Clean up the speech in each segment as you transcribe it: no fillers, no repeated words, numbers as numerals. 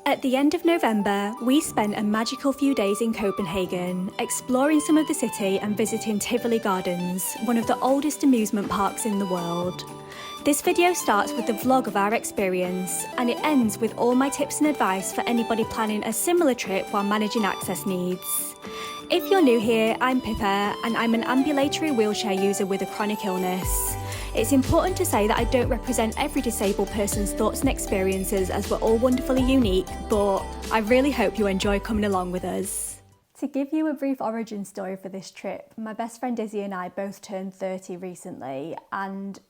At the end of November, we spent a magical few days in Copenhagen, exploring some of the city and visiting Tivoli Gardens, one of the oldest amusement parks in the world. This video starts with the vlog of our experience, and it ends with all my tips and advice for anybody planning a similar trip while managing access needs. If you're new here, I'm Pippa, and I'm an ambulatory wheelchair user with a chronic illness. It's important to say that I don't represent every disabled person's thoughts and experiences, as we're all wonderfully unique, but I really hope you enjoy coming along with us. To give you a brief origin story for this trip, my best friend Izzy and I both turned 30 recently, and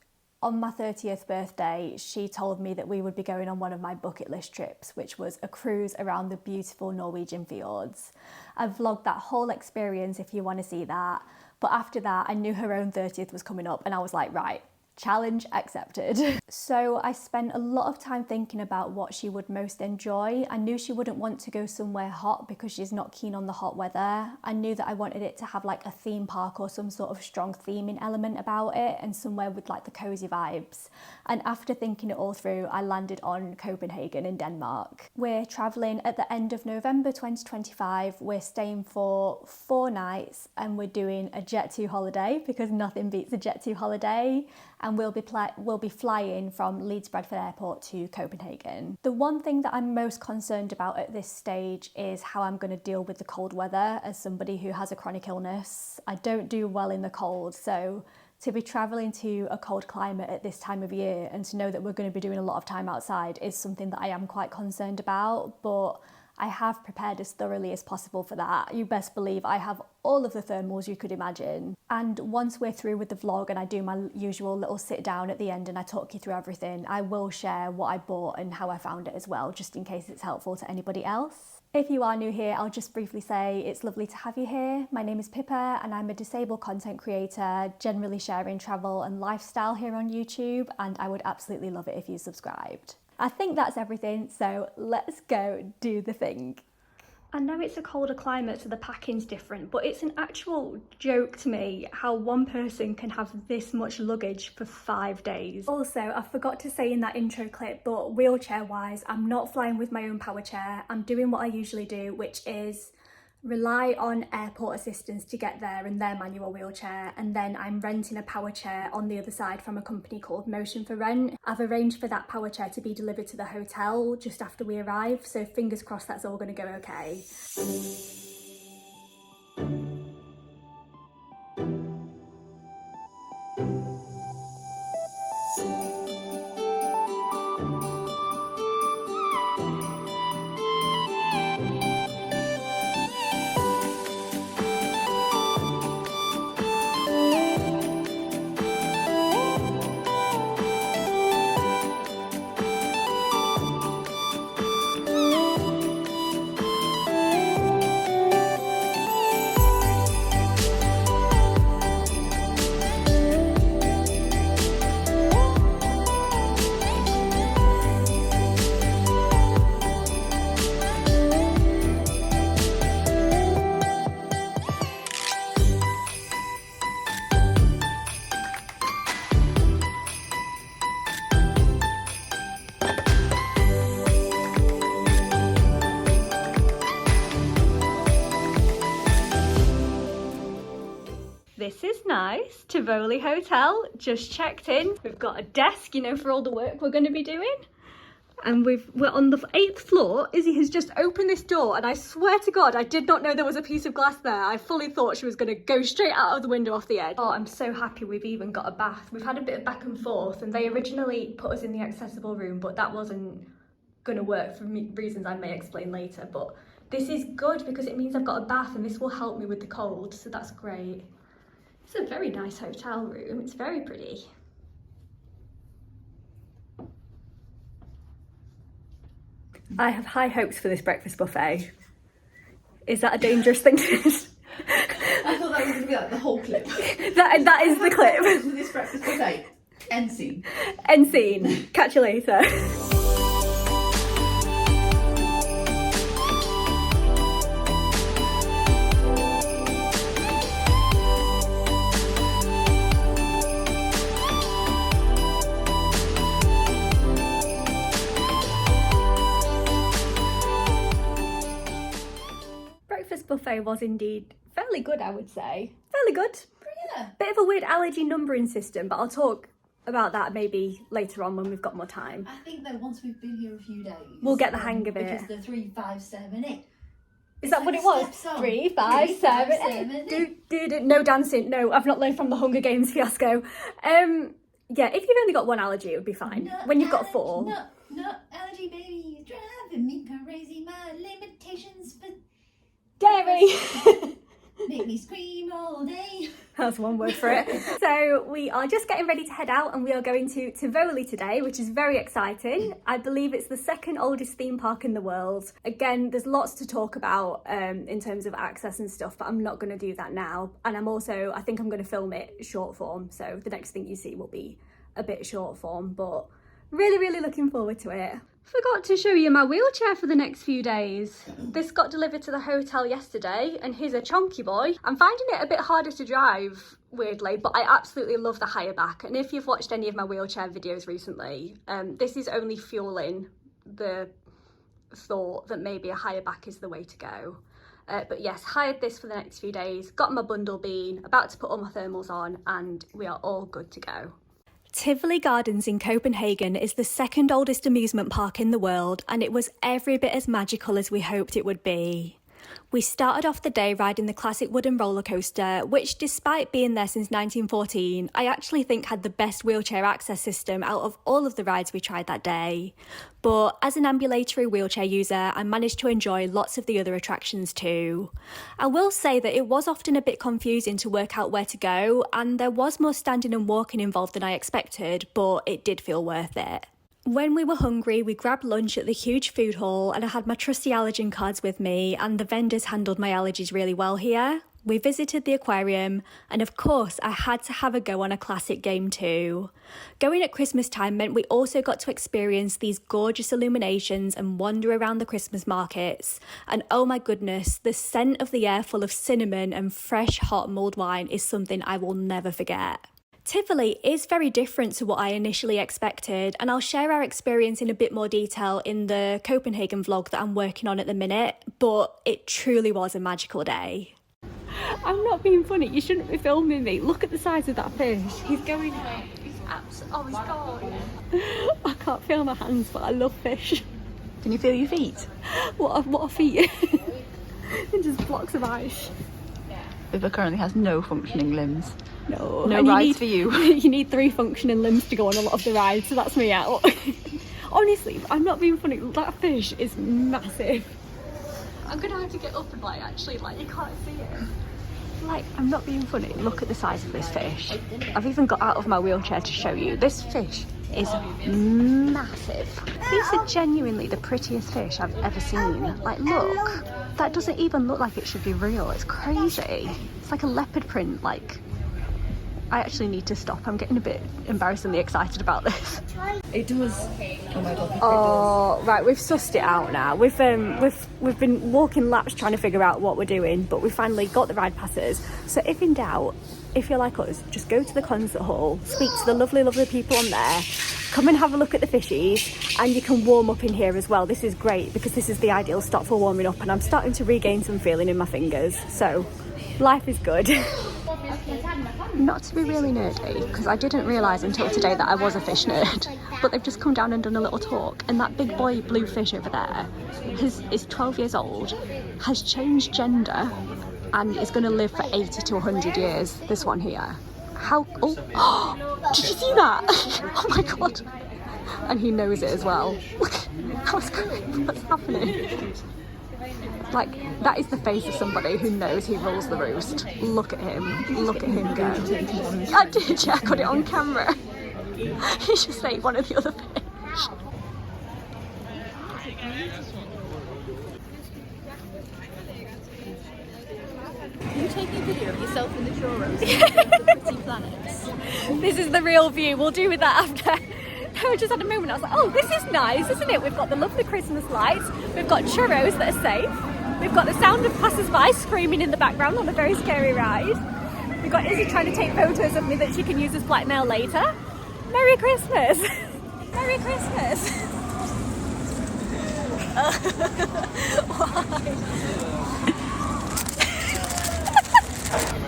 on my 30th birthday, she told me that we would be going on one of my bucket list trips, which was a cruise around the beautiful Norwegian fjords. I've vlogged that whole experience if you want to see that. But after that, I knew her own 30th was coming up and I was like, right, challenge accepted. So I spent a lot of time thinking about what she would most enjoy. I knew she wouldn't want to go somewhere hot because she's not keen on the hot weather. I knew that I wanted it to have like a theme park or some sort of strong theming element about it, and somewhere with like the cozy vibes. And after thinking it all through, I landed on Copenhagen in Denmark. We're traveling at the end of November 2025. We're staying for 4 nights and we're doing a Jet2 holiday because nothing beats a Jet2 holiday. And we'll be flying from Leeds Bradford Airport to Copenhagen. The one thing that I'm most concerned about at this stage is how I'm going to deal with the cold weather as somebody who has a chronic illness. I don't do well in the cold, so to be travelling to a cold climate at this time of year and to know that we're going to be doing a lot of time outside is something that I am quite concerned about, but I have prepared as thoroughly as possible for that. You best believe I have all of the thermals you could imagine. And once we're through with the vlog and I do my usual little sit down at the end and I talk you through everything, I will share what I bought and how I found it as well, just in case it's helpful to anybody else. If you are new here, I'll just briefly say it's lovely to have you here. My name is Pippa and I'm a disabled content creator, generally sharing travel and lifestyle here on YouTube, and I would absolutely love it if you subscribed. I think that's everything, so let's go do the thing. I know it's a colder climate, so the packing's different, but it's an actual joke to me how one person can have this much luggage for 5 days. Also, I forgot to say in that intro clip, but wheelchair-wise, I'm not flying with my own power chair. I'm doing what I usually do, which is rely on airport assistance to get there in their manual wheelchair, and then I'm renting a power chair on the other side from a company called Motion for Rent. I've arranged for that power chair to be delivered to the hotel just after we arrive, so fingers crossed that's all going to go okay. This is nice. Tivoli Hotel, just checked in. We've got a desk, you know, for all the work we're going to be doing. And we're on the 8th floor. Izzy has just opened this door and I swear to God, I did not know there was a piece of glass there. I fully thought she was going to go straight out of the window off the edge. Oh, I'm so happy we've even got a bath. We've had a bit of back and forth and they originally put us in the accessible room, but that wasn't going to work for reasons I may explain later. But this is good because it means I've got a bath and this will help me with the cold, so that's great. It's a very nice hotel room, it's very pretty. I have high hopes for this breakfast buffet. Is that a dangerous thing to do? I thought that was going to be like the whole clip. that is the clip. This breakfast buffet. End scene. End scene. Catch you later. buffet was indeed fairly good, I would say. Fairly good. Yeah. Bit of a weird allergy numbering system, but I'll talk about that maybe later on when we've got more time. I think that once we've been here a few days, we'll get the hang of it. Because the 3, 5, 7, 8. Is that what it was? 3, 5, 7, 8. Do. No dancing. No, I've not learned from the Hunger Games fiasco. Yeah, if you've only got one allergy, it would be fine. No when you've got allergy, 4. No allergy, baby. You're driving me crazy. My limitations for dairy. make me scream all day. That's one word for it. So we are just getting ready to head out, and we are going to Tivoli today, which is very exciting. I believe it's the 2nd oldest theme park in the world. Again, there's lots to talk about in terms of access and stuff, but I'm not going to do that now. And I think I'm going to film it short form. So the next thing you see will be a bit short form, but really looking forward to it. Forgot to show you my wheelchair for the next few days. This got delivered to the hotel yesterday, and here's a chonky boy. I'm finding it a bit harder to drive, weirdly, but I absolutely love the higher back. And if you've watched any of my wheelchair videos recently, this is only fueling the thought that maybe a higher back is the way to go. But yes, hired this for the next few days, got my bundle bean, about to put all my thermals on, and we are all good to go. Tivoli Gardens in Copenhagen is the 2nd oldest amusement park in the world, and it was every bit as magical as we hoped it would be. We started off the day riding the classic wooden roller coaster, which, despite being there since 1914, I actually think had the best wheelchair access system out of all of the rides we tried that day. But as an ambulatory wheelchair user, I managed to enjoy lots of the other attractions too. I will say that it was often a bit confusing to work out where to go, and there was more standing and walking involved than I expected, but it did feel worth it. When we were hungry, we grabbed lunch at the huge food hall, and I had my trusty allergen cards with me, and the vendors handled my allergies really well here. We visited the aquarium, and of course I had to have a go on a classic game too. Going at Christmas time meant we also got to experience these gorgeous illuminations and wander around the Christmas markets. And oh my goodness, the scent of the air full of cinnamon and fresh hot mulled wine is something I will never forget. Tivoli is very different to what I initially expected, and I'll share our experience in a bit more detail in the Copenhagen vlog that I'm working on at the minute, but it truly was a magical day. I'm not being funny, you shouldn't be filming me. Look at the size of that fish. He's going out. He's gone. I can't feel my hands, but I love fish. Can you feel your feet? What a feet. And just blocks of ice. Viva currently has no functioning limbs. No rides for you. You need 3 functioning limbs to go on a lot of the rides, so that's me out. Honestly, I'm not being funny. That fish is massive. I'm gonna have to get up and actually you can't see it. I'm not being funny. Look at the size of this fish. I've even got out of my wheelchair to show you. This fish is massive. These are genuinely the prettiest fish I've ever seen. Look, that doesn't even look like it should be real. It's crazy. It's like a leopard print. I actually need to stop. I'm getting a bit embarrassingly excited about this. It does. Oh my god. Oh, right, we've sussed it out now. We've been walking laps trying to figure out what we're doing, but we finally got the ride passes. So if in doubt, if you're like us, just go to the concert hall, speak to the lovely people on there, come and have a look at the fishies, and you can warm up in here as well. This is great because this is the ideal stop for warming up, and I'm starting to regain some feeling in my fingers. So life is good. Not to be really nerdy, because I didn't realise until today that I was a fish nerd, but they've just come down and done a little talk, and that big boy blue fish over there is 12 years old, has changed gender, and is going to live for 80 to 100 years, this one here. Oh, did you see that? Oh my god. And he knows it as well. Look, what's happening? That is the face of somebody who knows he rules the roost. Look at him go. I did, yeah, I got it on camera. He just ate one of the other fish. Are you taking a video of yourself in the churros? The pretty planets. This is the real view, we'll do with that after. I just had a moment, I was like, oh, this is nice, isn't it? We've got the lovely Christmas lights, we've got churros that are safe, we've got the sound of passers-by screaming in the background on a very scary ride. We've got Izzy trying to take photos of me that she can use as blackmail later. Merry Christmas! Merry Christmas! Why?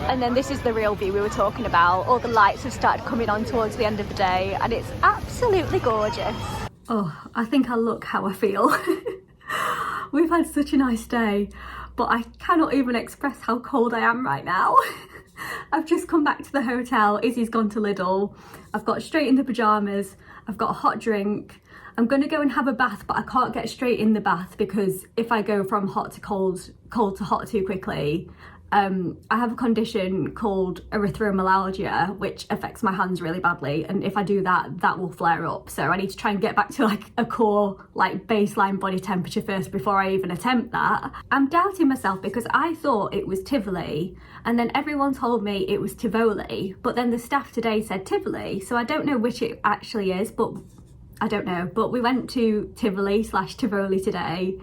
And then this is the real view we were talking about. All the lights have started coming on towards the end of the day and it's absolutely gorgeous. Oh, I think I look how I feel. We've had such a nice day, but I cannot even express how cold I am right now. I've just come back to the hotel. Izzy's gone to Lidl. I've got straight in the pyjamas. I've got a hot drink. I'm going to go and have a bath, but I can't get straight in the bath because if I go from hot to cold, cold to hot too quickly, I have a condition called erythromelalgia, which affects my hands really badly. And if I do that, that will flare up. So I need to try and get back to like a core, like baseline body temperature first before I even attempt that. I'm doubting myself because I thought it was Tivoli and then everyone told me it was Tivoli, but then the staff today said Tivoli. So I don't know which it actually is, but I don't know. But we went to Tivoli/Tivoli today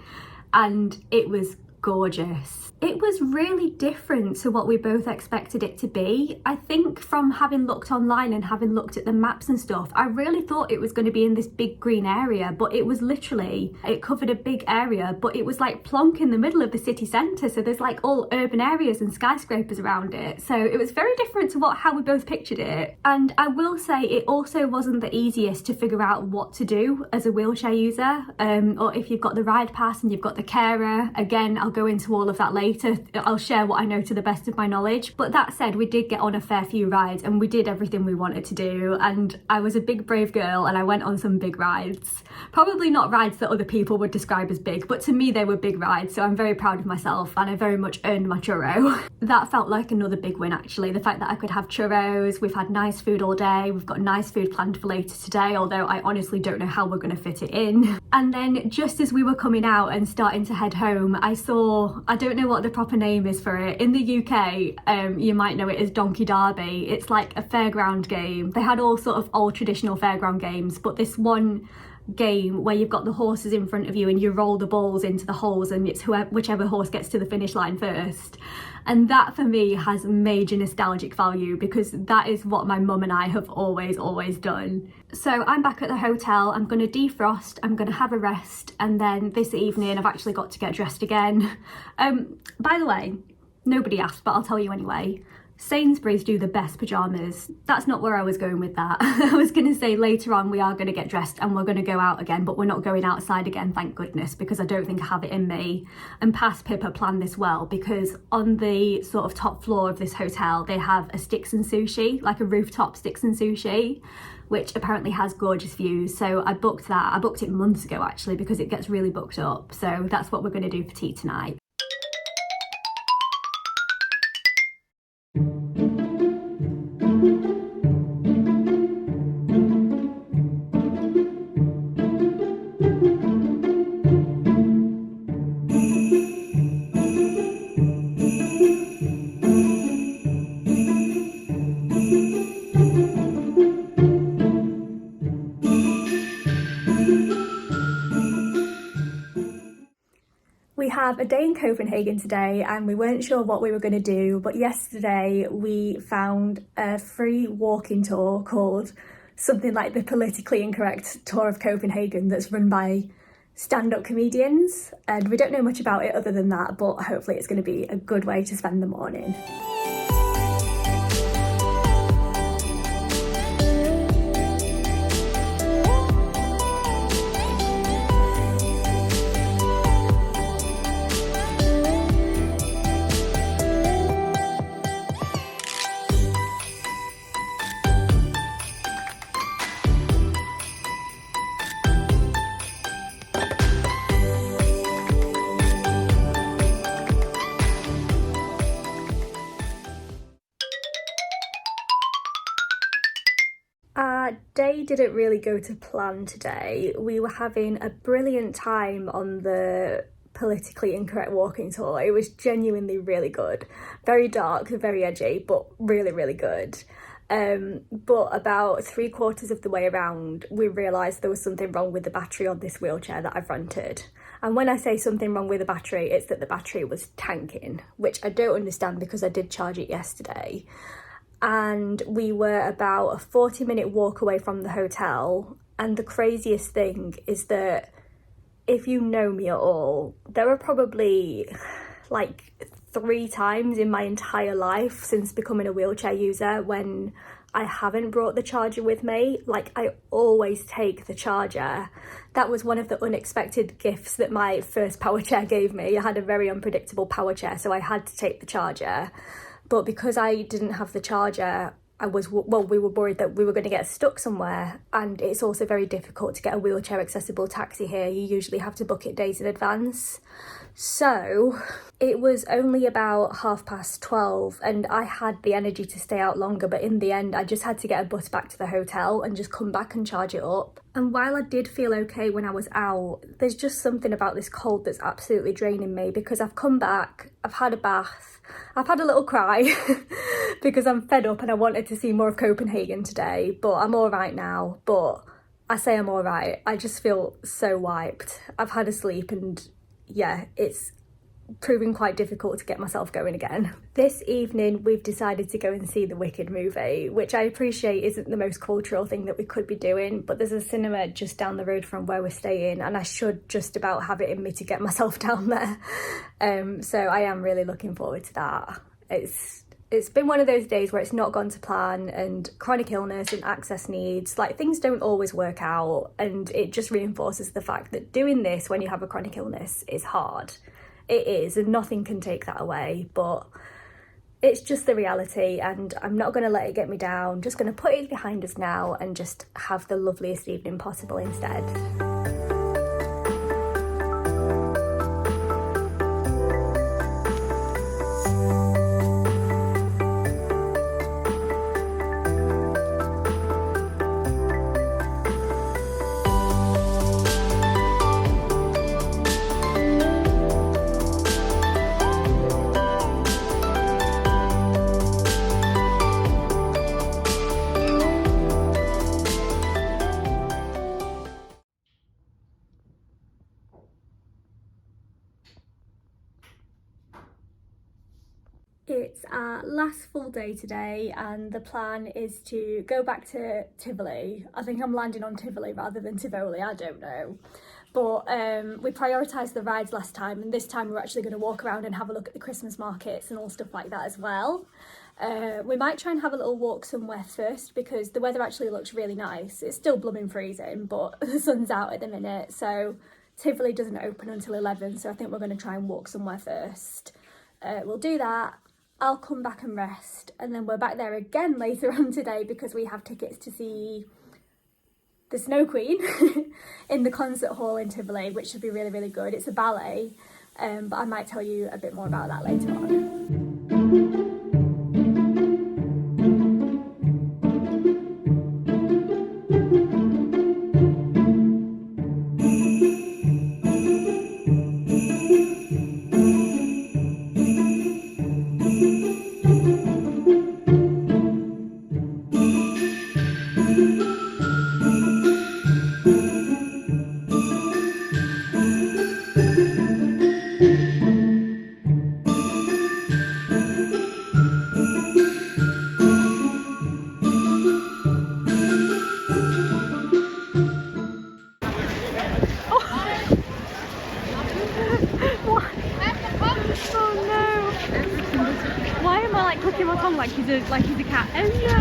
and it was gorgeous. It was really different to what we both expected it to be. I think from having looked online and having looked at the maps and stuff, I really thought it was going to be in this big green area, but it was literally, it covered a big area, but it was like plonk in the middle of the city centre. So there's like all urban areas and skyscrapers around it. So it was very different to how we both pictured it. And I will say it also wasn't the easiest to figure out what to do as a wheelchair user, or if you've got the ride pass and you've got the carer. Again, I'll go into all of that later. I'll share what I know to the best of my knowledge. But that said, we did get on a fair few rides and we did everything we wanted to do. And I was a big brave girl and I went on some big rides. Probably not rides that other people would describe as big, but to me they were big rides. So I'm very proud of myself and I very much earned my churro. That felt like another big win actually. The fact that I could have churros, we've had nice food all day, we've got nice food planned for later today, although I honestly don't know how we're going to fit it in. And then just as we were coming out and starting to head home, I saw, I don't know what the proper name is for it. In the UK, you might know it as Donkey Derby. It's like a fairground game. They had all sort of old traditional fairground games, but this one game where you've got the horses in front of you and you roll the balls into the holes and it's whichever horse gets to the finish line first. And that for me has major nostalgic value because that is what my mum and I have always done. So I'm back at the hotel, I'm going to defrost, I'm going to have a rest, and then this evening I've actually got to get dressed again. By the way, nobody asked, but I'll tell you anyway. Sainsbury's do the best pyjamas. That's not where I was going with that. I was going to say later on we are going to get dressed and we're going to go out again, but we're not going outside again, thank goodness, because I don't think I have it in me. And past Pippa planned this well because on the sort of top floor of this hotel they have a sticks and sushi, like a rooftop sticks and sushi, which apparently has gorgeous views. So I booked that. I booked it months ago actually because it gets really booked up. So that's what we're going to do for tea tonight. We have a day in Copenhagen today and we weren't sure what we were going to do, but yesterday we found a free walking tour called something like the Politically Incorrect Tour of Copenhagen that's run by stand-up comedians, and we don't know much about it other than that, but hopefully it's going to be a good way to spend the morning. Our day didn't really go to plan today. We were having a brilliant time on the Politically Incorrect walking tour. It was genuinely really good. Very dark, very edgy, but really good. But about 3/4 of the way around, we realised there was something wrong with the battery on this wheelchair that I've rented. And when I say something wrong with the battery, it's that the battery was tanking, which I don't understand because I did charge it yesterday. And we were about a 40-minute walk away from the hotel. And the craziest thing is that if you know me at all, there are probably like 3 times in my entire life since becoming a wheelchair user when I haven't brought the charger with me. Like, I always take the charger. That was one of the unexpected gifts that my first Powerchair gave me. I had a very unpredictable Powerchair, so I had to take the charger. But because I didn't have the charger, we were worried that we were going to get stuck somewhere, and it's also very difficult to get a wheelchair accessible taxi here. You usually have to book it days in advance. So it was only about 12:30 and I had the energy to stay out longer, but in the end I just had to get a bus back to the hotel and just come back and charge it up. And while I did feel okay when I was out, there's just something about this cold that's absolutely draining me, because I've come back, I've had a bath, I've had a little cry because I'm fed up and I wanted to see more of Copenhagen today, but I'm all right now. But I say I'm all right, I just feel so wiped. I've had a sleep and yeah, it's proving quite difficult to get myself going again. This evening we've decided to go and see the Wicked movie, which I appreciate isn't the most cultural thing that we could be doing, but there's a cinema just down the road from where we're staying and I should just about have it in me to get myself down there. So I am really looking forward to that. It's been one of those days where it's not gone to plan, and chronic illness and access needs, like, things don't always work out, and it just reinforces the fact that doing this when you have a chronic illness is hard. It is, and nothing can take that away, but it's just the reality, and I'm not going to let it get me down. Just going to put it behind us now and just have the loveliest evening possible instead. It's our last full day today and the plan is to go back to Tivoli. I think I'm landing on Tivoli rather than Tivoli, I don't know. But we prioritised the rides last time, and this time we're actually going to walk around and have a look at the Christmas markets and all stuff like that as well. We might try and have a little walk somewhere first because the weather actually looks really nice. It's still blooming freezing, but the sun's out at the minute, so Tivoli doesn't open until 11, so I think we're going to try and walk somewhere first. We'll do that. I'll come back and rest, and then we're back there again later on today because we have tickets to see the Snow Queen in the concert hall in Tivoli, which should be really, really good. It's a ballet, but I might tell you a bit more about that later on. Like he's a cat. Oh no!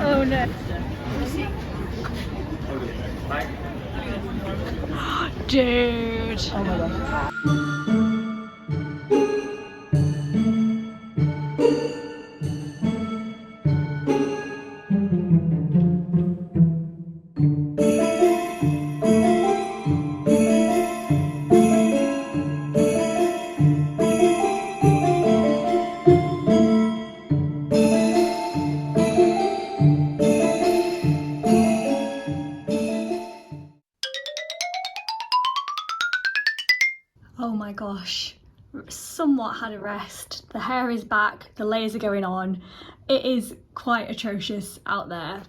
Oh no! Oh no! Dude! Oh my god. Oh my gosh, somewhat had a rest. The hair is back, the layers are going on. It is quite atrocious out there.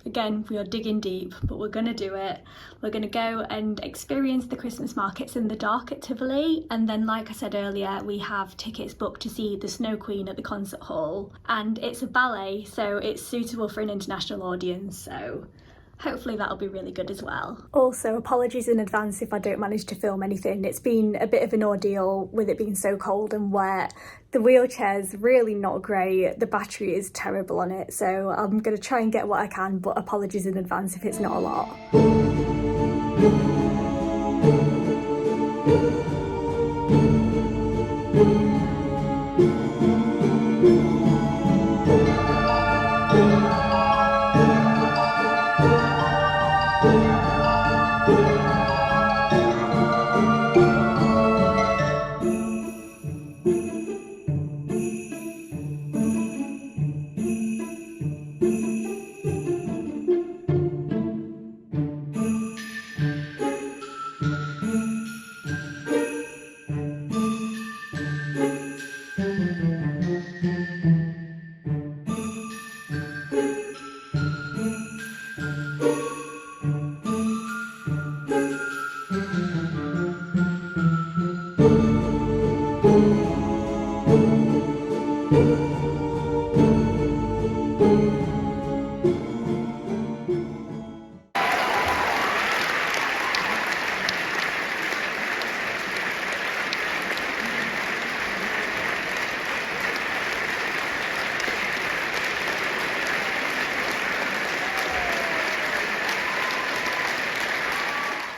Again, we are digging deep, but we're gonna do it. We're gonna go and experience the Christmas markets in the dark at Tivoli, and then, like I said earlier, we have tickets booked to see the Snow Queen at the concert hall, and it's a ballet, so it's suitable for an international audience, so hopefully that'll be really good as well. Also, apologies in advance if I don't manage to film anything. It's been a bit of an ordeal with it being so cold and wet. The wheelchair's really not great. The battery is terrible on it, so I'm going to try and get what I can, but apologies in advance if it's not a lot.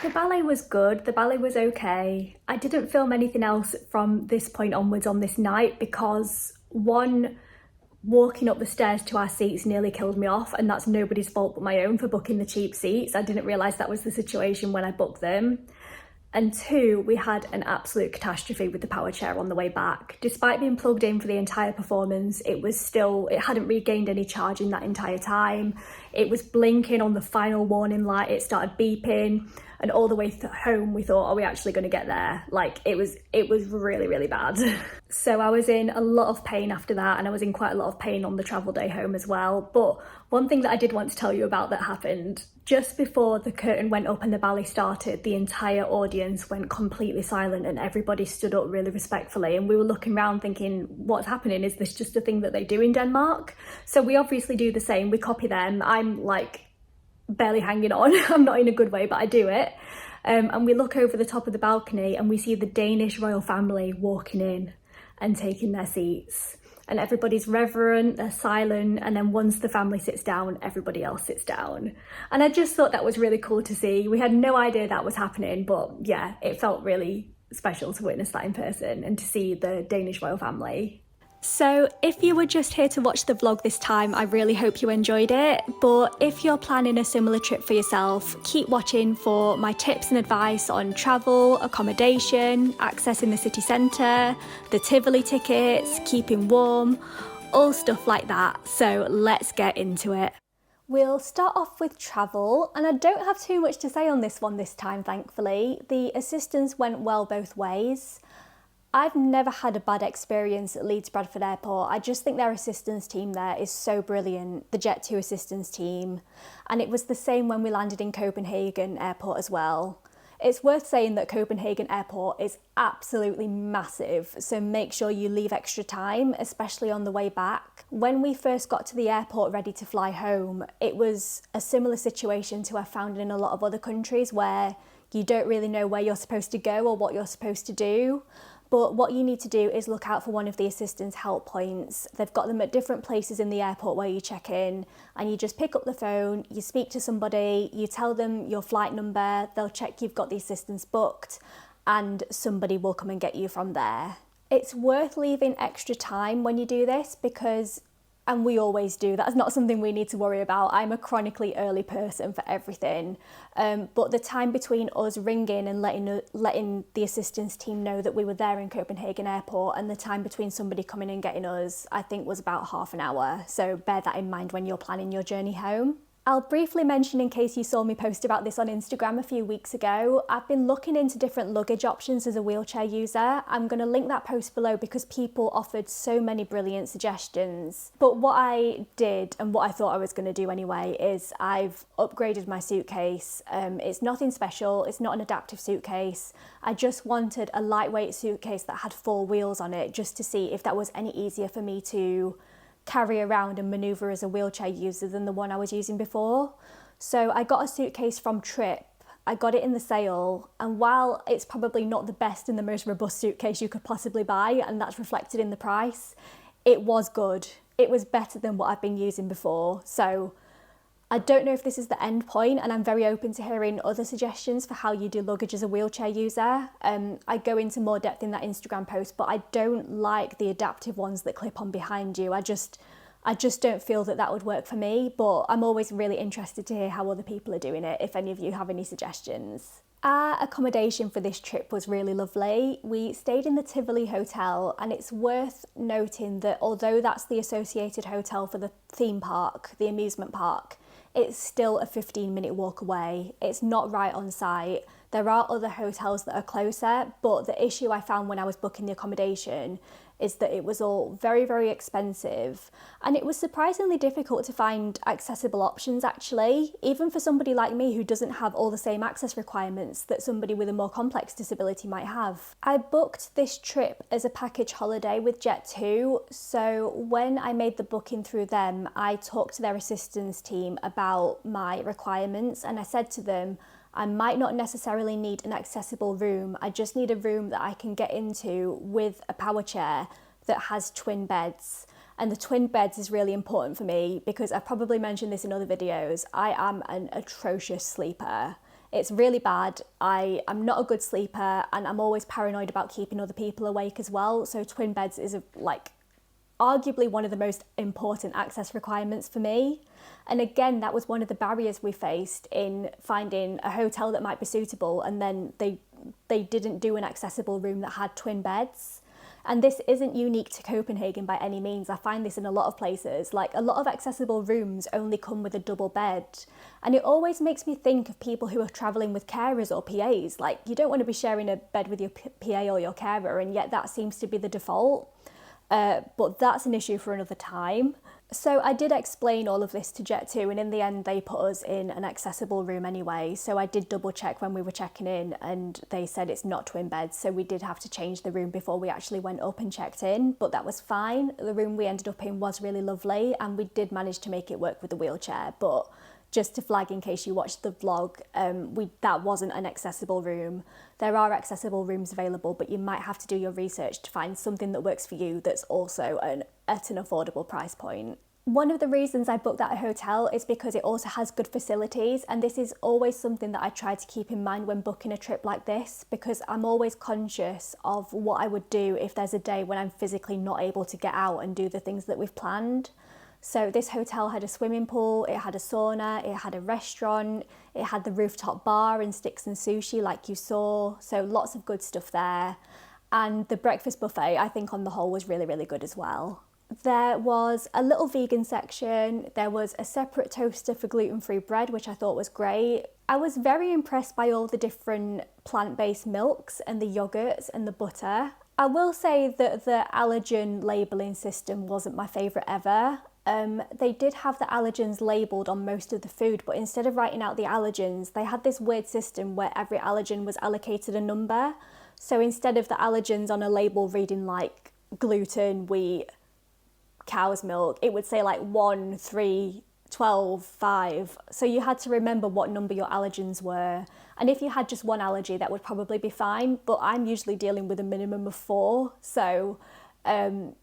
The ballet was good, the ballet was okay. I didn't film anything else from this point onwards on this night because one, walking up the stairs to our seats nearly killed me off, and that's nobody's fault but my own for booking the cheap seats. I didn't realise that was the situation when I booked them. And two, we had an absolute catastrophe with the Powerchair on the way back. Despite being plugged in for the entire performance, it hadn't regained any charge in that entire time. It was blinking on the final warning light, it started beeping, and all the way home we thought, are we actually going to get there? Like, it was really, really bad. So I was in a lot of pain after that, and I was in quite a lot of pain on the travel day home as well. But one thing that I did want to tell you about that happened, just before the curtain went up and the ballet started, the entire audience went completely silent and everybody stood up really respectfully, and we were looking around thinking, what's happening? Is this just a thing that they do in Denmark? So we obviously do the same, we copy them. I'm like barely hanging on. I'm not in a good way, but I do it. And we look over the top of the balcony and we see the Danish royal family walking in and taking their seats. And everybody's reverent, they're silent, and then once the family sits down, everybody else sits down. And I just thought that was really cool to see. We had no idea that was happening, but yeah, it felt really special to witness that in person and to see the Danish royal family. So if you were just here to watch the vlog this time, I really hope you enjoyed it. But if you're planning a similar trip for yourself, keep watching for my tips and advice on travel, accommodation, accessing the city centre, the Tivoli tickets, keeping warm, all stuff like that. So let's get into it. We'll start off with travel, and I don't have too much to say on this one this time, thankfully. The assistance went well both ways. I've never had a bad experience at Leeds Bradford Airport. I just think their assistance team there is so brilliant, the Jet2 assistance team. And it was the same when we landed in Copenhagen Airport as well. It's worth saying that Copenhagen Airport is absolutely massive, so make sure you leave extra time, especially on the way back. When we first got to the airport ready to fly home, it was a similar situation to I found in a lot of other countries where you don't really know where you're supposed to go or what you're supposed to do. But what you need to do is look out for one of the assistance help points. They've got them at different places in the airport where you check in, and you just pick up the phone, you speak to somebody, you tell them your flight number, they'll check you've got the assistance booked, and somebody will come and get you from there. It's worth leaving extra time when you do this because, and we always do, that's not something we need to worry about. I'm a chronically early person for everything. But the time between us ringing and letting the assistance team know that we were there in Copenhagen Airport and the time between somebody coming and getting us, I think was about half an hour. So bear that in mind when you're planning your journey home. I'll briefly mention, in case you saw me post about this on Instagram a few weeks ago, I've been looking into different luggage options as a wheelchair user. I'm going to link that post below because people offered so many brilliant suggestions. But what I did, and what I thought I was going to do anyway, is I've upgraded my suitcase. It's nothing special, it's not an adaptive suitcase. I just wanted a lightweight suitcase that had 4 wheels on it, just to see if that was any easier for me to carry around and manoeuvre as a wheelchair user than the one I was using before. So I got a suitcase from Trip. I got it in the sale, and while it's probably not the best and the most robust suitcase you could possibly buy, and that's reflected in the price, it was good. It was better than what I've been using before. So I don't know if this is the end point, and I'm very open to hearing other suggestions for how you do luggage as a wheelchair user. I go into more depth in that Instagram post, but I don't like the adaptive ones that clip on behind you. I just don't feel that that would work for me, but I'm always really interested to hear how other people are doing it, if any of you have any suggestions. Our accommodation for this trip was really lovely. We stayed in the Tivoli Hotel, and it's worth noting that although that's the associated hotel for the theme park, the amusement park, it's still a 15-minute walk away. It's not right on site. There are other hotels that are closer, but the issue I found when I was booking the accommodation is that it was all very, very expensive, and it was surprisingly difficult to find accessible options actually, even for somebody like me who doesn't have all the same access requirements that somebody with a more complex disability might have. I booked this trip as a package holiday with Jet2, so when I made the booking through them, I talked to their assistance team about my requirements, and I said to them, I might not necessarily need an accessible room, I just need a room that I can get into with a power chair that has twin beds. And the twin beds is really important for me because I've probably mentioned this in other videos. I am an atrocious sleeper. It's really bad. I'm not a good sleeper, and I'm always paranoid about keeping other people awake as well. So twin beds is arguably one of the most important access requirements for me. And again, that was one of the barriers we faced in finding a hotel that might be suitable, and then they didn't do an accessible room that had twin beds. And this isn't unique to Copenhagen by any means. I find this in a lot of places. Like, a lot of accessible rooms only come with a double bed. And it always makes me think of people who are travelling with carers or PAs. Like, you don't want to be sharing a bed with your PA or your carer, and yet that seems to be the default. But that's an issue for another time. So I did explain all of this to Jet2, and in the end they put us in an accessible room anyway. So I did double check when we were checking in, and they said it's not twin beds, so we did have to change the room before we actually went up and checked in, but that was fine. The room we ended up in was really lovely, and we did manage to make it work with the wheelchair, but just to flag in case you watched the vlog, that wasn't an accessible room. There are accessible rooms available, but you might have to do your research to find something that works for you that's also at an affordable price point. One of the reasons I booked that hotel is because it also has good facilities, and this is always something that I try to keep in mind when booking a trip like this, because I'm always conscious of what I would do if there's a day when I'm physically not able to get out and do the things that we've planned. So this hotel had a swimming pool, it had a sauna, it had a restaurant, it had the rooftop bar and sticks and sushi like you saw, so lots of good stuff there. And the breakfast buffet, I think on the whole, was really, really good as well. There was a little vegan section, there was a separate toaster for gluten-free bread, which I thought was great. I was very impressed by all the different plant-based milks and the yogurts and the butter. I will say that the allergen labelling system wasn't my favourite ever. They did have the allergens labelled on most of the food, but instead of writing out the allergens, they had this weird system where every allergen was allocated a number. So instead of the allergens on a label reading like gluten, wheat, cow's milk, it would say like 1, 3, 12, 5. So you had to remember what number your allergens were. And if you had just one allergy, that would probably be fine, but I'm usually dealing with a minimum of 4. So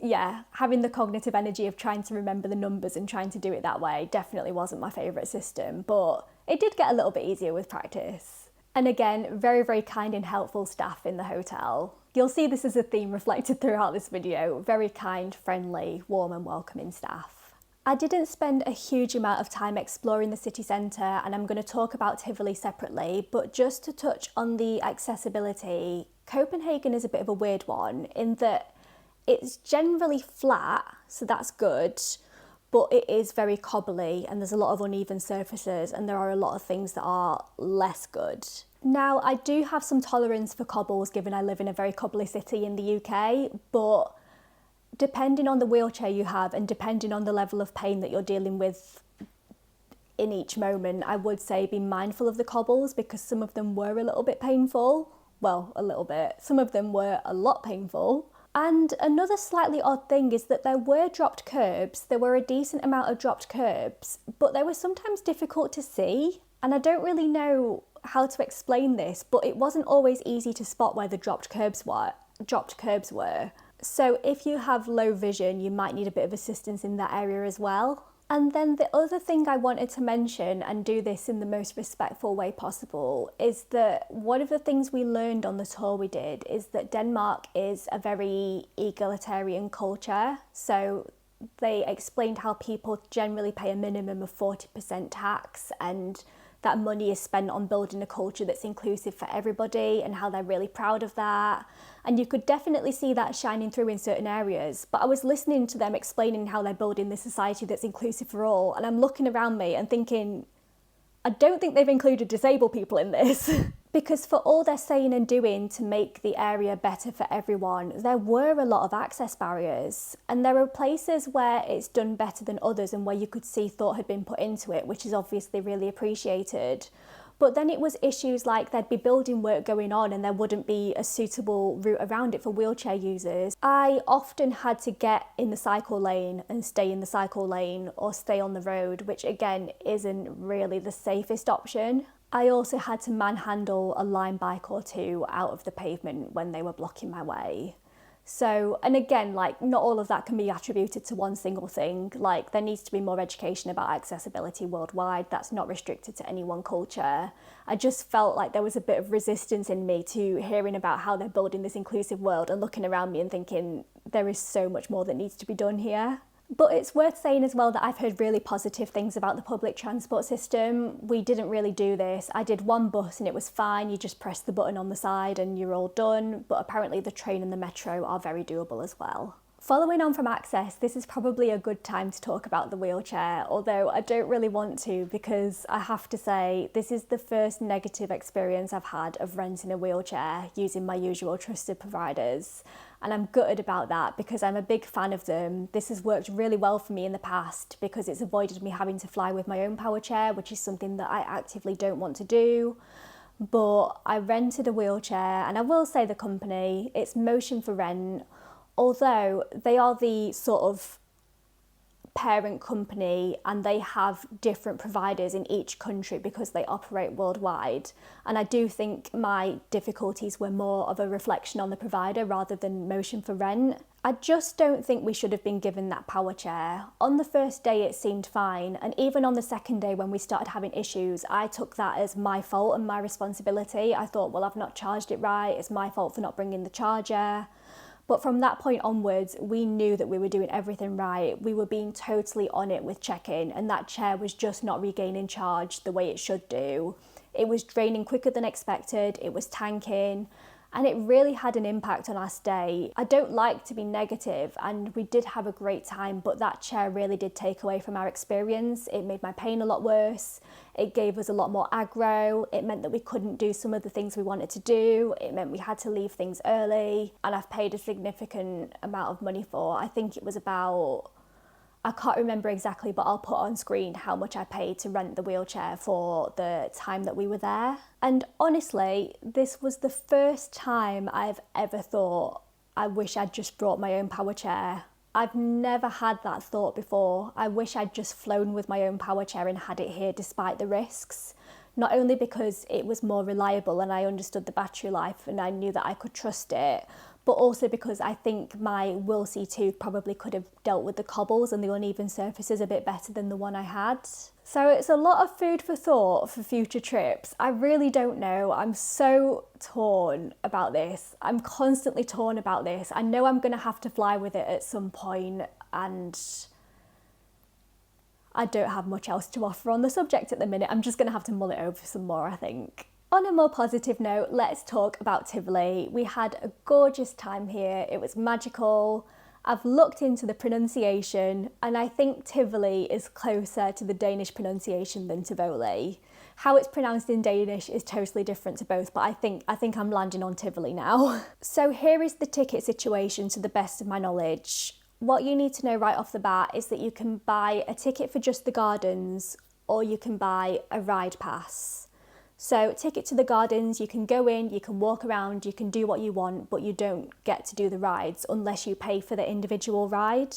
yeah, having the cognitive energy of trying to remember the numbers and trying to do it that way definitely wasn't my favourite system, but it did get a little bit easier with practice. And again, very, very kind and helpful staff in the hotel. You'll see this as a theme reflected throughout this video. Very kind, friendly, warm and welcoming staff. I didn't spend a huge amount of time exploring the city centre, and I'm going to talk about Tivoli separately, but just to touch on the accessibility, Copenhagen is a bit of a weird one in that it's generally flat, so that's good, but it is very cobbly and there's a lot of uneven surfaces, and there are a lot of things that are less good. Now, I do have some tolerance for cobbles given I live in a very cobbly city in the UK, but depending on the wheelchair you have and depending on the level of pain that you're dealing with in each moment, I would say be mindful of the cobbles, because some of them were a little bit painful. Well, a little bit. Some of them were a lot painful. And another slightly odd thing is that there were dropped curbs, there were a decent amount of dropped curbs, but they were sometimes difficult to see. And I don't really know how to explain this, but it wasn't always easy to spot where the dropped curbs were. So if you have low vision, you might need a bit of assistance in that area as well. And then the other thing I wanted to mention, and do this in the most respectful way possible, is that one of the things we learned on the tour we did is that Denmark is a very egalitarian culture. So they explained how people generally pay a minimum of 40% tax, and that money is spent on building a culture that's inclusive for everybody, and how they're really proud of that. And you could definitely see that shining through in certain areas. But I was listening to them explaining how they're building this society that's inclusive for all, and I'm looking around me and thinking, I don't think they've included disabled people in this. Because for all they're saying and doing to make the area better for everyone, there were a lot of access barriers. And there are places where it's done better than others and where you could see thought had been put into it, which is obviously really appreciated. But then it was issues like there'd be building work going on and there wouldn't be a suitable route around it for wheelchair users. I often had to get in the cycle lane and stay in the cycle lane, or stay on the road, which again isn't really the safest option. I also had to manhandle a Lime bike or two out of the pavement when they were blocking my way. So, and again, like, not all of that can be attributed to one single thing. Like, there needs to be more education about accessibility worldwide. That's not restricted to any one culture. I just felt like there was a bit of resistance in me to hearing about how they're building this inclusive world, and looking around me and thinking there is so much more that needs to be done here. But it's worth saying as well that I've heard really positive things about the public transport system. We didn't really do this. I did one bus and it was fine. You just press the button on the side and you're all done. But apparently the train and the metro are very doable as well. Following on from access, this is probably a good time to talk about the wheelchair, although I don't really want to, because I have to say this is the first negative experience I've had of renting a wheelchair using my usual trusted providers. And I'm gutted about that because I'm a big fan of them. This has worked really well for me in the past because it's avoided me having to fly with my own Powerchair, which is something that I actively don't want to do. But I rented a wheelchair, and I will say the company, it's Motion for Rent, although they are the sort of parent company and they have different providers in each country because they operate worldwide. And I do think my difficulties were more of a reflection on the provider rather than Motion for Rent. I just don't think we should have been given that Powerchair. On the first day it seemed fine, and even on the second day when we started having issues, I took that as my fault and my responsibility. I thought, well, I've not charged it right, it's my fault for not bringing the charger. But from that point onwards, we knew that we were doing everything right. We were being totally on it with check-in, and that chair was just not regaining charge the way it should do. It was draining quicker than expected, it was tanking, and it really had an impact on our stay. I don't like to be negative, and we did have a great time, but that chair really did take away from our experience. It made my pain a lot worse. It gave us a lot more aggro. It meant that we couldn't do some of the things we wanted to do. It meant we had to leave things early, and I've paid a significant amount of money for, I think it was about, I can't remember exactly, but I'll put on screen how much I paid to rent the wheelchair for the time that we were there. And honestly, this was the first time I've ever thought, I wish I'd just brought my own Powerchair. I've never had that thought before. I wish I'd just flown with my own Powerchair and had it here despite the risks. Not only because it was more reliable and I understood the battery life and I knew that I could trust it, but also because I think my Will C2 probably could have dealt with the cobbles and the uneven surfaces a bit better than the one I had. So it's a lot of food for thought for future trips. I really don't know. I'm so torn about this. I'm constantly torn about this. I know I'm going to have to fly with it at some point, and I don't have much else to offer on the subject at the minute. I'm just going to have to mull it over some more, I think. On a more positive note, let's talk about Tivoli. We had a gorgeous time here. It was magical. I've looked into the pronunciation, and I think Tivoli is closer to the Danish pronunciation than Tivoli. How it's pronounced in Danish is totally different to both, but I think I'm landing on Tivoli now. So here is the ticket situation to the best of my knowledge. What you need to know right off the bat is that you can buy a ticket for just the gardens, or you can buy a ride pass. So ticket to the gardens, you can go in, you can walk around, you can do what you want, but you don't get to do the rides unless you pay for the individual ride.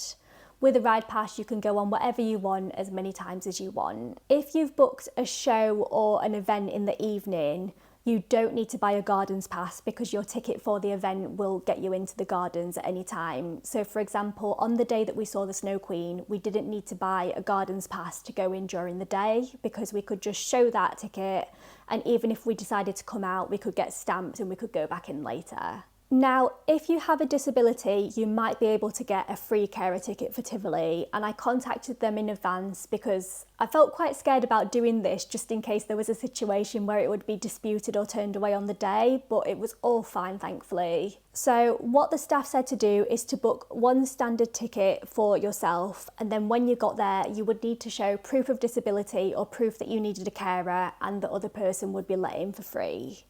With a ride pass, you can go on whatever you want as many times as you want. If you've booked a show or an event in the evening, you don't need to buy a gardens pass because your ticket for the event will get you into the gardens at any time. So for example, on the day that we saw the Snow Queen, we didn't need to buy a gardens pass to go in during the day because we could just show that ticket, and even if we decided to come out, we could get stamped and we could go back in later. Now, if you have a disability, you might be able to get a free carer ticket for Tivoli, and I contacted them in advance because I felt quite scared about doing this just in case there was a situation where it would be disputed or turned away on the day, but it was all fine, thankfully. So what the staff said to do is to book one standard ticket for yourself, and then when you got there, you would need to show proof of disability or proof that you needed a carer, and the other person would be let in for free.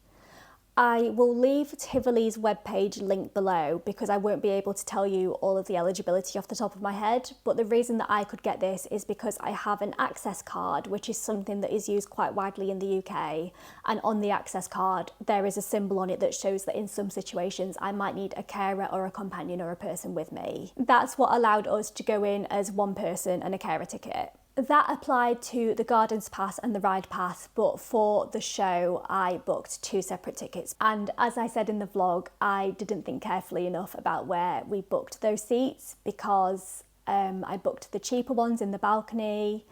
I will leave Tivoli's webpage linked below because I won't be able to tell you all of the eligibility off the top of my head, but the reason that I could get this is because I have an access card, which is something that is used quite widely in the UK, and on the access card there is a symbol on it that shows that in some situations I might need a carer or a companion or a person with me. That's what allowed us to go in as one person and a carer ticket. That applied to the gardens pass and the ride pass, but for the show I booked two separate tickets, and as I said in the vlog, I didn't think carefully enough about where we booked those seats because I booked the cheaper ones in the balcony,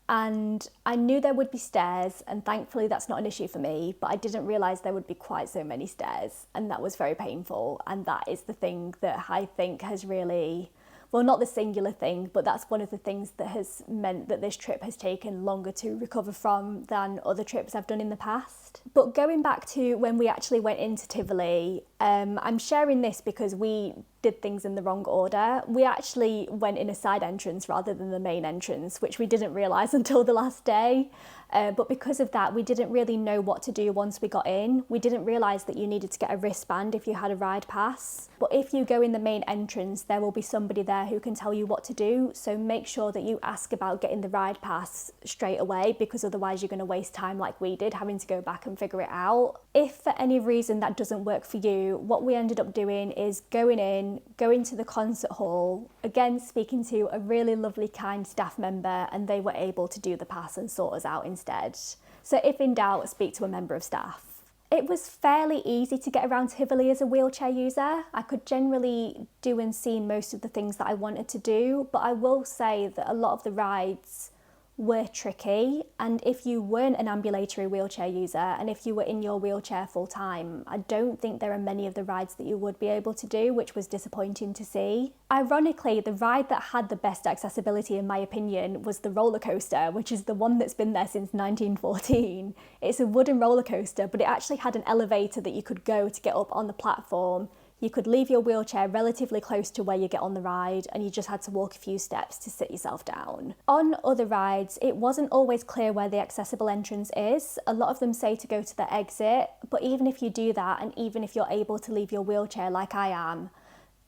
and I knew there would be stairs, and thankfully that's not an issue for me, but I didn't realise there would be quite so many stairs, and that was very painful, and that is the thing that I think has really, well, not the singular thing, but that's one of the things that has meant that this trip has taken longer to recover from than other trips I've done in the past. But going back to when we actually went into Tivoli, I'm sharing this because we did things in the wrong order. We actually went in a side entrance rather than the main entrance, which we didn't realise until the last day. But because of that, we didn't really know what to do once we got in. We didn't realise that you needed to get a wristband if you had a ride pass. But if you go in the main entrance, there will be somebody there who can tell you what to do. So make sure that you ask about getting the ride pass straight away, because otherwise you're going to waste time like we did, having to go back and figure it out. If for any reason that doesn't work for you, what we ended up doing is going to the concert hall, again speaking to a really lovely kind staff member, and they were able to do the pass and sort us out instead. So if in doubt, speak to a member of staff. It was fairly easy to get around Tivoli as a wheelchair user. I could generally do and see most of the things that I wanted to do, but I will say that a lot of the rides were tricky, and if you weren't an ambulatory wheelchair user and if you were in your wheelchair full time, I don't think there are many of the rides that you would be able to do, which was disappointing to see. Ironically, the ride that had the best accessibility in my opinion was the roller coaster, which is the one that's been there since 1914. It's a wooden roller coaster, but it actually had an elevator that you could go to get up on the platform. You could leave your wheelchair relatively close to where you get on the ride, and you just had to walk a few steps to sit yourself down. On other rides, it wasn't always clear where the accessible entrance is. A lot of them say to go to the exit, but even if you do that, and even if you're able to leave your wheelchair like I am,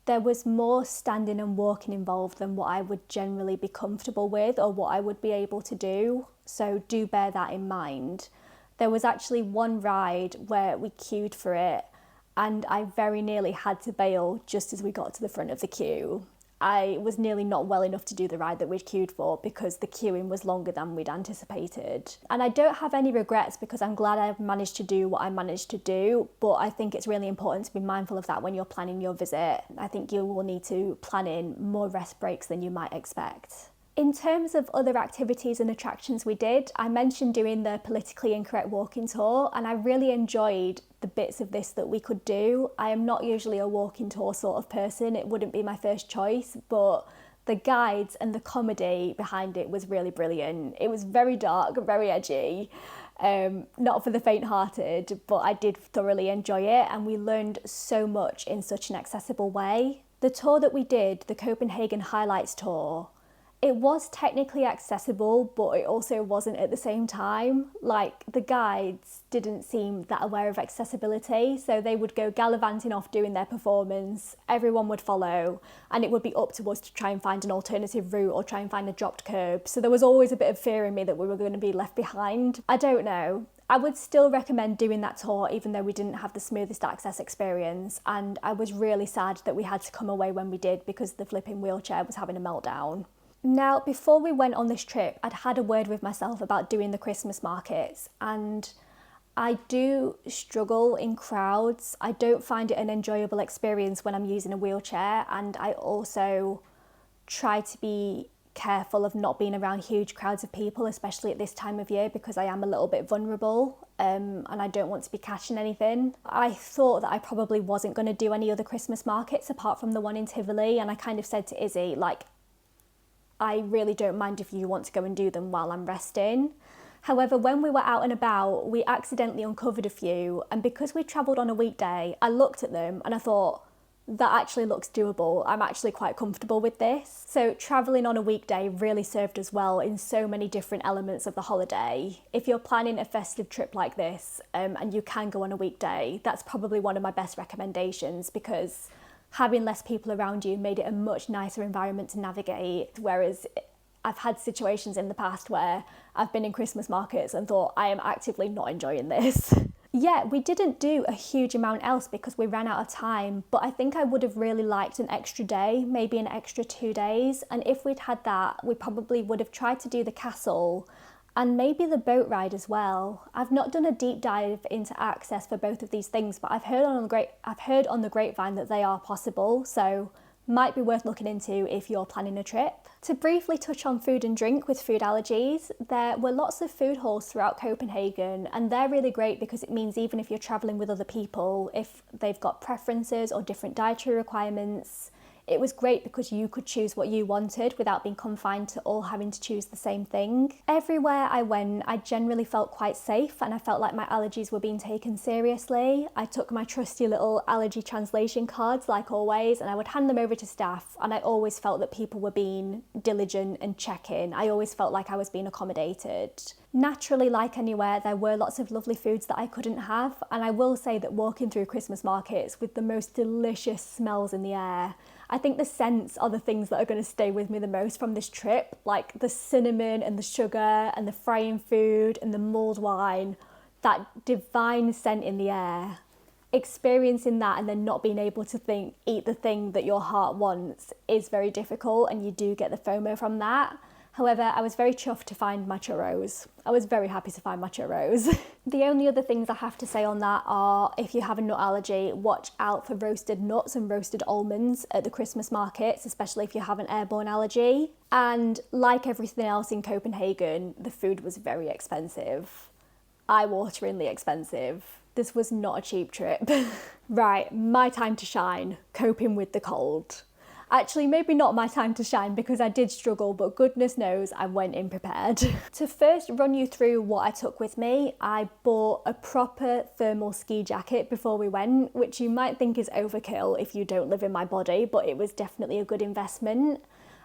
there was more standing and walking involved than what I would generally be comfortable with or what I would be able to do. So do bear that in mind. There was actually one ride where we queued for it, and I very nearly had to bail just as we got to the front of the queue. I was nearly not well enough to do the ride that we'd queued for because the queuing was longer than we'd anticipated. And I don't have any regrets because I'm glad I've managed to do what I managed to do, but I think it's really important to be mindful of that when you're planning your visit. I think you will need to plan in more rest breaks than you might expect. In terms of other activities and attractions we did, I mentioned doing the politically incorrect walking tour, and I really enjoyed the bits of this that we could do. I am not usually a walking tour sort of person, it wouldn't be my first choice, but the guides and the comedy behind it was really brilliant. It was very dark, very edgy, not for the faint-hearted, but I did thoroughly enjoy it, and we learned so much in such an accessible way. The tour that we did, the Copenhagen Highlights tour, it was technically accessible, but it also wasn't at the same time. Like, the guides didn't seem that aware of accessibility, so they would go gallivanting off doing their performance, everyone would follow, and it would be up to us to try and find an alternative route or try and find a dropped curb. So there was always a bit of fear in me that we were going to be left behind. I don't know. I would still recommend doing that tour even though we didn't have the smoothest access experience, and I was really sad that we had to come away when we did because the flipping wheelchair was having a meltdown. Now, before we went on this trip, I'd had a word with myself about doing the Christmas markets, and I do struggle in crowds. I don't find it an enjoyable experience when I'm using a wheelchair, and I also try to be careful of not being around huge crowds of people, especially at this time of year, because I am a little bit vulnerable and I don't want to be catching anything. I thought that I probably wasn't going to do any other Christmas markets apart from the one in Tivoli, and I kind of said to Izzy, like, I really don't mind if you want to go and do them while I'm resting. However, when we were out and about, we accidentally uncovered a few, and because we travelled on a weekday, I looked at them and I thought, that actually looks doable. I'm actually quite comfortable with this. So travelling on a weekday really served us well in so many different elements of the holiday. If you're planning a festive trip like this and you can go on a weekday, that's probably one of my best recommendations, because having less people around you made it a much nicer environment to navigate, whereas I've had situations in the past where I've been in Christmas markets and thought, I am actively not enjoying this. Yeah, we didn't do a huge amount else because we ran out of time, but I think I would have really liked an extra day, maybe an extra 2 days. And if we'd had that, we probably would have tried to do the castle and maybe the boat ride as well. I've not done a deep dive into access for both of these things, but I've heard on the grapevine that they are possible, so might be worth looking into if you're planning a trip. To briefly touch on food and drink with food allergies, there were lots of food halls throughout Copenhagen, and they're really great because it means even if you're travelling with other people, if they've got preferences or different dietary requirements, it was great because you could choose what you wanted without being confined to all having to choose the same thing. Everywhere I went, I generally felt quite safe and I felt like my allergies were being taken seriously. I took my trusty little allergy translation cards like always, and I would hand them over to staff, and I always felt that people were being diligent and checking. I always felt like I was being accommodated. Naturally, like anywhere, there were lots of lovely foods that I couldn't have, and I will say that walking through Christmas markets with the most delicious smells in the air, I think the scents are the things that are going to stay with me the most from this trip, like the cinnamon and the sugar and the frying food and the mulled wine, that divine scent in the air. Experiencing that and then not being able to eat the thing that your heart wants is very difficult, and you do get the FOMO from that. However, I was very chuffed to find my churros. I was very happy to find my churros. The only other things I have to say on that are, if you have a nut allergy, watch out for roasted nuts and roasted almonds at the Christmas markets, especially if you have an airborne allergy. And like everything else in Copenhagen, the food was very expensive. Eye-wateringly expensive. This was not a cheap trip. Right, my time to shine, coping with the cold. Actually, maybe not my time to shine because I did struggle, but goodness knows I went in prepared. To first run you through what I took with me, I bought a proper thermal ski jacket before we went, which you might think is overkill if you don't live in my body, but it was definitely a good investment.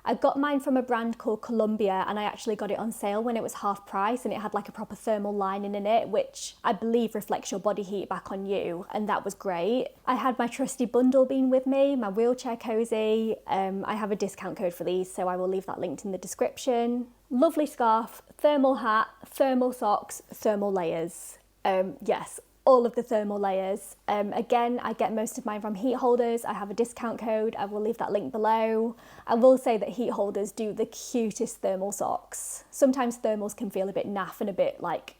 I got mine from a brand called Columbia, and I actually got it on sale when it was half price, and it had like a proper thermal lining in it, which I believe reflects your body heat back on you, and that was great. I had my trusty bundle bean with me, my wheelchair cozy. I have a discount code for these, so I will leave that linked in the description. Lovely scarf, thermal hat, thermal socks, thermal layers. Yes, all of the thermal layers. Again, I get most of mine from heat holders. I have a discount code. I will leave that link below. I will say that heat holders do the cutest thermal socks. Sometimes thermals can feel a bit naff and a bit like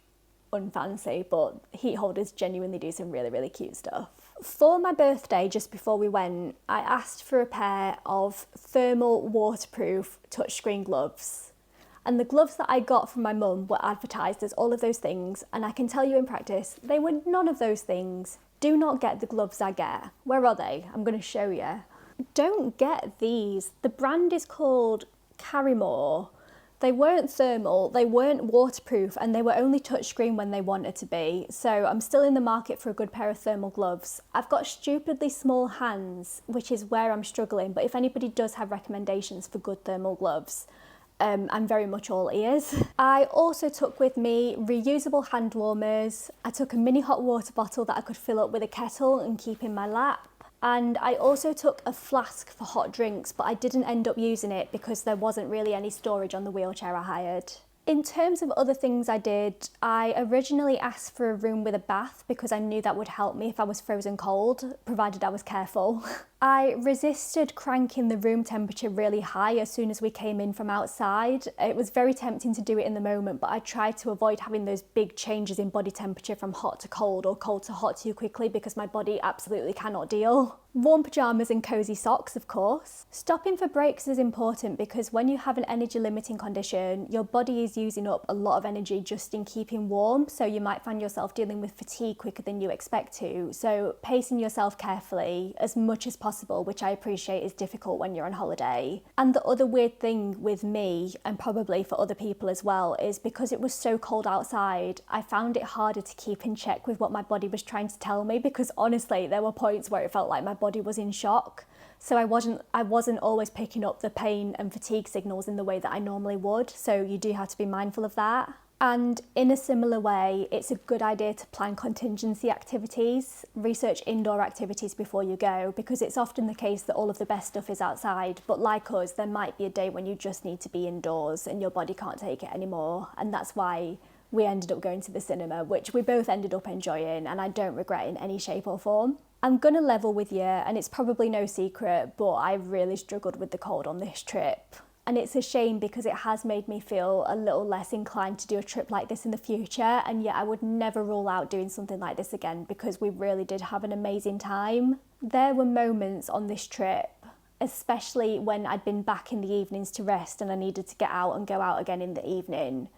unfancy, but heat holders genuinely do some really, really cute stuff. For my birthday, just before we went, I asked for a pair of thermal waterproof touchscreen gloves. And the gloves that I got from my mum were advertised as all of those things, and I can tell you in practice, they were none of those things. Do not get the gloves I get. Where are they? I'm going to show you. Don't get these. The brand is called Carrymore. They weren't thermal, they weren't waterproof, and they were only touchscreen when they wanted to be. So I'm still in the market for a good pair of thermal gloves. I've got stupidly small hands, which is where I'm struggling, but if anybody does have recommendations for good thermal gloves, I'm very much all ears. I also took with me reusable hand warmers. I took a mini hot water bottle that I could fill up with a kettle and keep in my lap. And I also took a flask for hot drinks, but I didn't end up using it because there wasn't really any storage on the wheelchair I hired. In terms of other things I did, I originally asked for a room with a bath because I knew that would help me if I was frozen cold, provided I was careful. I resisted cranking the room temperature really high as soon as we came in from outside. It was very tempting to do it in the moment, but I tried to avoid having those big changes in body temperature from hot to cold or cold to hot too quickly because my body absolutely cannot deal. Warm pyjamas and cosy socks, of course. Stopping for breaks is important because when you have an energy limiting condition, your body is using up a lot of energy just in keeping warm, so you might find yourself dealing with fatigue quicker than you expect to. So pacing yourself carefully as much as possible, which I appreciate is difficult when you're on holiday. And the other weird thing with me, and probably for other people as well, is because it was so cold outside, I found it harder to keep in check with what my body was trying to tell me, because honestly there were points where it felt like my body was in shock. So I wasn't always picking up the pain and fatigue signals in the way that I normally would, so you do have to be mindful of that. And in a similar way, it's a good idea to plan contingency activities, research indoor activities before you go, because it's often the case that all of the best stuff is outside, but like us, there might be a day when you just need to be indoors and your body can't take it anymore, and that's why we ended up going to the cinema, which we both ended up enjoying, and I don't regret in any shape or form. I'm gonna level with you, and it's probably no secret, but I really struggled with the cold on this trip. And it's a shame because it has made me feel a little less inclined to do a trip like this in the future, and yet I would never rule out doing something like this again because we really did have an amazing time. There were moments on this trip, especially when I'd been back in the evenings to rest and I needed to get out and go out again in the evening.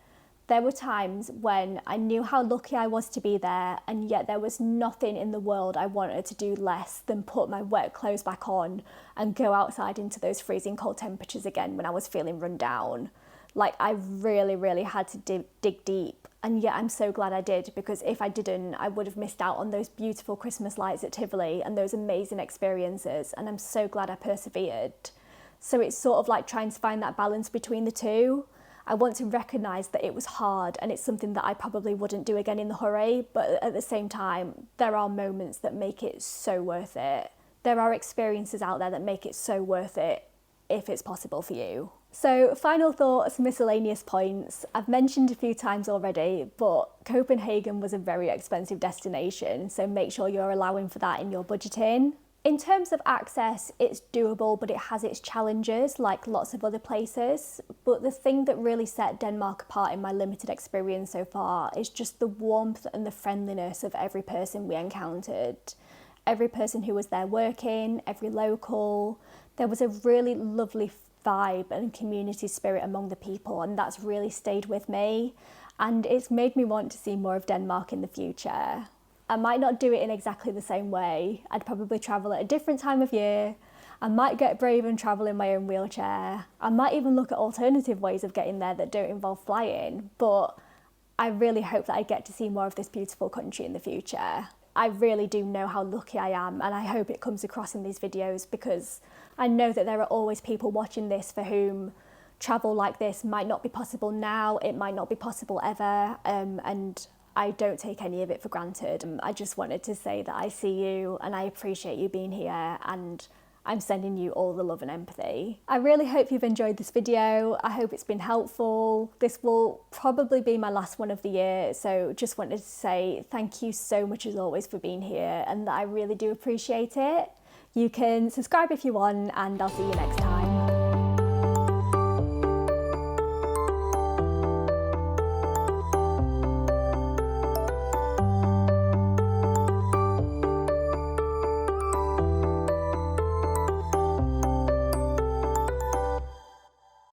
There were times when I knew how lucky I was to be there, and yet there was nothing in the world I wanted to do less than put my wet clothes back on and go outside into those freezing cold temperatures again when I was feeling run down. Like, I really had to dig deep, and yet I'm so glad I did, because if I didn't, I would have missed out on those beautiful Christmas lights at Tivoli and those amazing experiences, and I'm so glad I persevered. So it's sort of like trying to find that balance between the two. I want to recognise that it was hard and it's something that I probably wouldn't do again in the hurry, but at the same time, there are moments that make it so worth it. There are experiences out there that make it so worth it if it's possible for you. So final thoughts, miscellaneous points. I've mentioned a few times already, but Copenhagen was a very expensive destination, so make sure you're allowing for that in your budgeting. In terms of access, it's doable, but it has its challenges, like lots of other places. But the thing that really set Denmark apart in my limited experience so far is just the warmth and the friendliness of every person we encountered. Every person who was there working, every local. There was a really lovely vibe and community spirit among the people, and that's really stayed with me. And it's made me want to see more of Denmark in the future. I might not do it in exactly the same way. I'd probably travel at a different time of year. I might get brave and travel in my own wheelchair. I might even look at alternative ways of getting there that don't involve flying, but I really hope that I get to see more of this beautiful country in the future. I really do know how lucky I am, and I hope it comes across in these videos, because I know that there are always people watching this for whom travel like this might not be possible now, it might not be possible ever, and I don't take any of it for granted. I just wanted to say that I see you and I appreciate you being here, and I'm sending you all the love and empathy. I really hope you've enjoyed this video. I hope it's been helpful. This will probably be my last one of the year, so just wanted to say thank you so much as always for being here, and that I really do appreciate it. You can subscribe if you want, and I'll see you next time.